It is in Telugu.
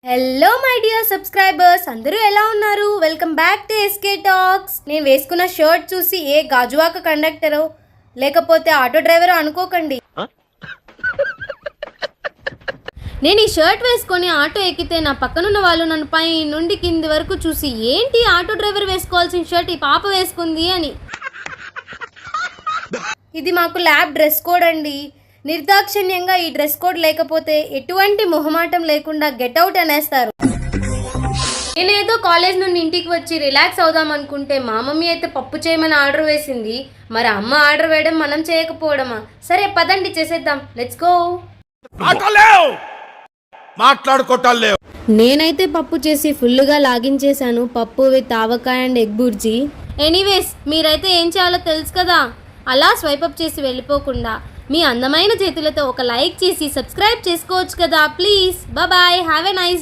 హలో మై డియర్ సబ్స్క్రైబర్స్, అందరూ ఎలా ఉన్నారు? Welcome back to SK talks. నేను వేసుకున్న షర్ట్ చూసి ఏ గాజువాక కండక్టరో లేకపోతే ఆటో డ్రైవరో అనుకోకండి. నేను ఈ షర్ట్ వేసుకొని ఆటో ఎక్కితే నా పక్కనున్న వాళ్ళు నన్ను పై నుండి కింది వరకు చూసి ఏంటి ఆటో డ్రైవర్ వేసుకోవాల్సిన షర్ట్ ఈ పాప వేసుకుంది అని. ఇది మాకు ల్యాబ్ డ్రెస్ కోడ్ అండి. నిర్దాక్షిణ్యంగా ఈ డ్రెస్ కోడ్ లేకపోతే ఎటువంటి మొహమాటం లేకుండా గెట్అవుట్ అనేస్తారు. నేనేదో కాలేజ్ నుండి ఇంటికి వచ్చి రిలాక్స్ అవుదాం అనుకుంటే మా మమ్మీ అయితే పప్పు చేయమని ఆర్డర్ వేసింది. మరి అమ్మ ఆర్డర్ వేయడం మనం చేయకపోవడమా? సరే పదండి చేసేద్దాం, లెట్స్ గో. మాట్లాడుకోవటాలేవు. నేనైతే పప్పు చేసి ఫుల్గా లాగించేశాను. పప్పు with avakaya and egg bhurji. Anyways, మీరైతే ఏం చేయాలో తెలుసు కదా. అలా స్వైప్ అప్ చేసి వెళ్ళిపోకుండా మీ అందమైన చేతులతో ఒక లైక్ చేసి సబ్స్క్రైబ్ చేసుకోవచ్చు కదా please. Bye, have a nice day.